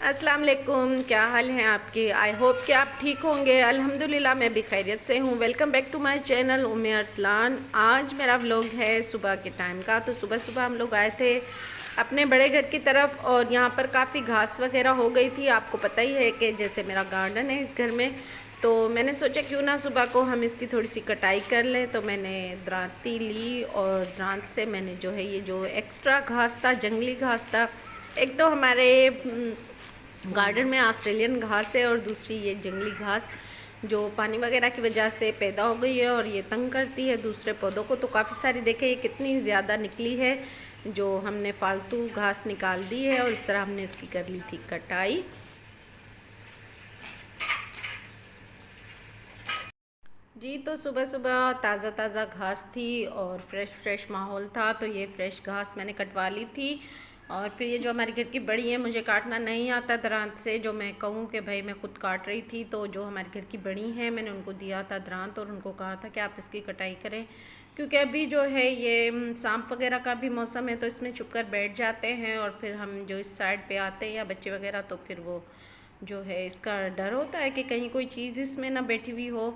अस्सलाम वालेकुम, क्या हाल हैं आपके। आई होप कि आप ठीक होंगे। अल्हम्दुलिल्लाह मैं भी खैरियत से हूँ। Welcome back to my channel Umme Arsalan. आज मेरा व्लॉग है सुबह के टाइम का। तो सुबह सुबह हम लोग आए थे अपने बड़े घर की तरफ और यहाँ पर काफ़ी घास वगैरह हो गई थी। आपको पता ही है कि जैसे मेरा गार्डन है इस घर में, तो मैंने सोचा क्यों ना सुबह को हम इसकी थोड़ी सी कटाई कर लें। तो मैंने दरांती ली और दरांत से मैंने जो है ये जो एक्स्ट्रा घास था, जंगली घास था, एक तो हमारे गार्डन में ऑस्ट्रेलियन घास है और दूसरी ये जंगली घास जो पानी वगैरह की वजह से पैदा हो गई है और ये तंग करती है दूसरे पौधों को। तो काफ़ी सारी देखें ये कितनी ज़्यादा निकली है, जो हमने फालतू घास निकाल दी है और इस तरह हमने इसकी कर ली थी कटाई। जी तो सुबह सुबह ताज़ा ताज़ा घास थी और फ्रेश माहौल था, तो ये फ्रेश घास मैंने कटवा ली थी। और फिर ये जो हमारी घर की बड़ी है, मुझे काटना नहीं आता दरांत से, जो मैं कहूँ कि भाई मैं ख़ुद काट रही थी, तो जो हमारे घर की बड़ी हैं मैंने उनको दिया था दरांत और उनको कहा था कि आप इसकी कटाई करें, क्योंकि अभी जो है ये सांप वगैरह का भी मौसम है, तो इसमें छुप कर बैठ जाते हैं और फिर हम जो इस साइड पे आते हैं या बच्चे वगैरह, तो फिर वो जो है इसका डर होता है कि कहीं कोई चीज़ इसमें ना बैठी हुई हो।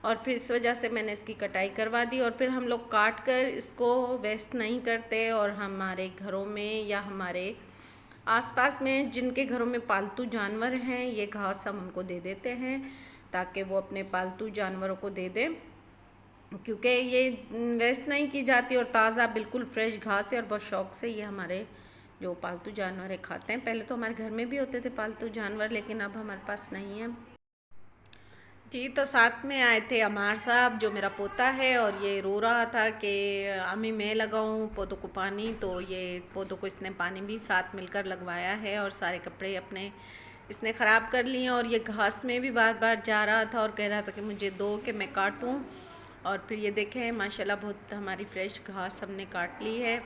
और फिर इस वजह से मैंने इसकी कटाई करवा दी। और फिर हम लोग काट कर इसको वेस्ट नहीं करते और हमारे घरों में या हमारे आसपास में जिनके घरों में पालतू जानवर हैं, ये घास हम उनको दे देते हैं ताकि वो अपने पालतू जानवरों को दे दें, क्योंकि ये वेस्ट नहीं की जाती और ताज़ा बिल्कुल फ्रेश घास है और बहुत शौक़ से ये हमारे जो पालतू जानवर है खाते हैं। पहले तो हमारे घर में भी होते थे पालतू जानवर, लेकिन अब हमारे पास नहीं है। जी तो साथ में आए थे अमार साहब, जो मेरा पोता है, और ये रो रहा था कि अम्मी मैं लगाऊं पौधों को पानी। तो ये पौधों को इसने पानी भी साथ मिलकर लगवाया है और सारे कपड़े अपने इसने ख़राब कर लिए और ये घास में भी बार बार जा रहा था और कह रहा था कि मुझे दो कि मैं काटूं। और फिर ये देखें माशाल्लाह बहुत हमारी फ्रेश घास हमने काट ली है।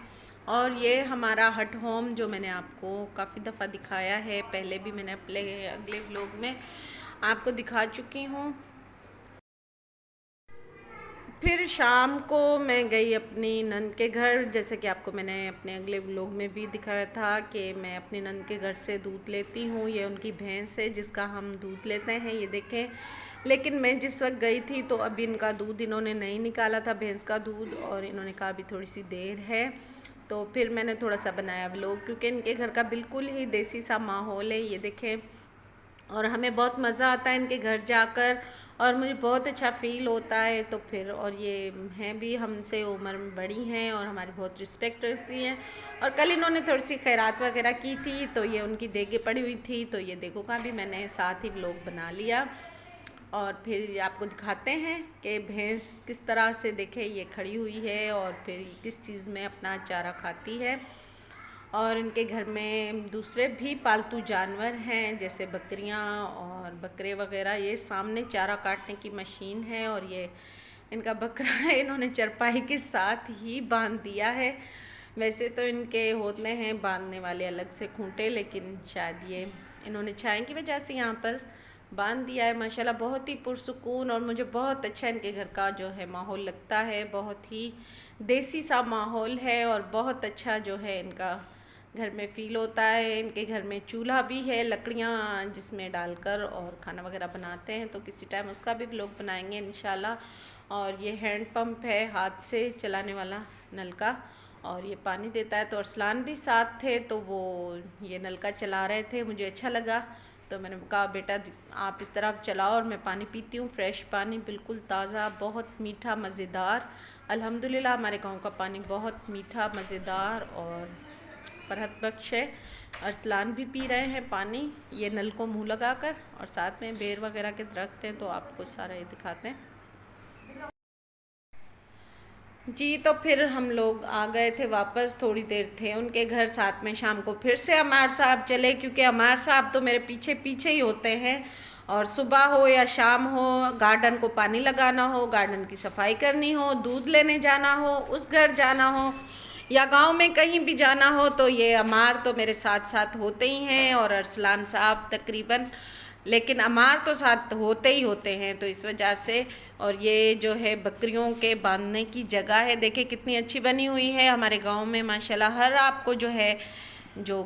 और ये हमारा हट होम जो मैंने आपको काफ़ी दफ़ा दिखाया है, पहले भी मैंने अपने अगले व्लॉग में आपको दिखा चुकी हूँ। फिर शाम को मैं गई अपनी नंद के घर, जैसे कि आपको मैंने अपने अगले व्लॉग में भी दिखाया था कि मैं अपनी नंद के घर से दूध लेती हूँ। ये उनकी भैंस है जिसका हम दूध लेते हैं, ये देखें। लेकिन मैं जिस वक्त गई थी तो अभी इनका दूध इन्होंने नहीं निकाला था, भैंस का दूध, और इन्होंने कहा अभी थोड़ी सी देर है। तो फिर मैंने थोड़ा सा बनाया व्लॉग, क्योंकि इनके घर का बिल्कुल ही देसी सा माहौल है, ये देखें। और हमें बहुत मज़ा आता है इनके घर जाकर और मुझे बहुत अच्छा फ़ील होता है। तो फिर और ये हैं भी हमसे उम्र में बड़ी हैं और हमारी बहुत रिस्पेक्ट करती हैं। और कल इन्होंने थोड़ी सी खैरात वगैरह की थी, तो ये उनकी देगे पड़ी हुई थी, तो ये देगों का भी मैंने साथ ही व्लॉग बना लिया। और फिर आपको दिखाते हैं कि भैंस किस तरह से देखे ये खड़ी हुई है और फिर किस चीज़ में अपना चारा खाती है। और इनके घर में दूसरे भी पालतू जानवर हैं, जैसे बकरियां और बकरे वगैरह। ये सामने चारा काटने की मशीन है और ये इनका बकरा है, इन्होंने चरपाई के साथ ही बांध दिया है। वैसे तो इनके होते हैं बांधने वाले अलग से खूंटे, लेकिन शायद ये इन्होंने छाया की वजह से यहाँ पर बांध दिया है। माशाल्लाह बहुत ही पुरसुकून और मुझे बहुत अच्छा इनके घर का जो है माहौल लगता है। बहुत ही देसी सा माहौल है और बहुत अच्छा जो है इनका घर में फ़ील होता है। इनके घर में चूल्हा भी है, लकड़ियाँ जिसमें डालकर और खाना वगैरह बनाते हैं, तो किसी टाइम उसका भी व्लॉग बनाएंगे इंशाल्लाह। और ये हैंड पंप है, हाथ से चलाने वाला नल का, और ये पानी देता है। तो अरसलान भी साथ थे, तो वो ये नल का चला रहे थे, मुझे अच्छा लगा, तो मैंने कहा बेटा आप इस तरह चलाओ और मैं पानी पीती हूँ। फ्रेश पानी बिल्कुल ताज़ा, बहुत मीठा मज़ेदार। अल्हम्दुलिल्लाह हमारे गांव का पानी बहुत मीठा मज़ेदार और फरहत बख्श है। अरसलान भी पी रहे हैं पानी ये नल को मुंह लगाकर, और साथ में बेर वगैरह के दरख्त हैं, तो आपको सारा ये दिखाते हैं। जी तो फिर हम लोग आ गए थे वापस, थोड़ी देर थे उनके घर, साथ में शाम को फिर से अमार साहब चले, क्योंकि अमार साहब तो मेरे पीछे पीछे ही होते हैं। और सुबह हो या शाम हो, गार्डन को पानी लगाना हो, गार्डन की सफाई करनी हो, दूध लेने जाना हो, उस घर जाना हो या गांव में कहीं भी जाना हो, तो ये अमार तो मेरे साथ साथ होते ही हैं और अरसलान साहब तकरीबन, लेकिन अमार तो साथ होते ही होते हैं। तो इस वजह से, और ये जो है बकरियों के बांधने की जगह है, देखिए कितनी अच्छी बनी हुई है हमारे गांव में माशाल्लाह। हर आपको जो है जो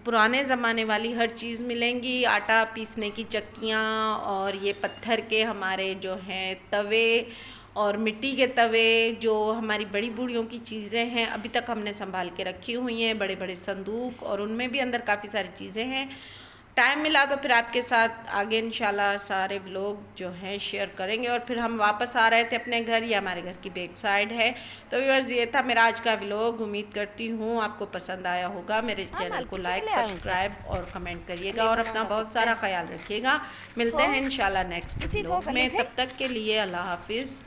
पुराने ज़माने वाली हर चीज़ मिलेंगी। आटा पीसने की चक्कियाँ और ये पत्थर के हमारे जो हैं तवे और मिट्टी के तवे, जो हमारी बड़ी बूढ़ियों की चीज़ें हैं अभी तक हमने संभाल के रखी हुई हैं। बड़े बड़े संदूक और उनमें भी अंदर काफ़ी सारी चीज़ें हैं। टाइम मिला तो फिर आपके साथ आगे इंशाल्लाह सारे व्लॉग जो हैं शेयर करेंगे। और फिर हम वापस आ रहे थे अपने घर, ये हमारे घर की बैक साइड है। तो व्यूअर्स ये था मेरा आज का व्लॉग। उम्मीद करती हूँ आपको पसंद आया होगा। मेरे चैनल को लाइक, सब्सक्राइब और कमेंट करिएगा और अपना बहुत सारा ख्याल रखिएगा। मिलते हैं इंशाल्लाह नेक्स्ट व्लॉग में। तब तक के लिए अल्लाह हाफिज़।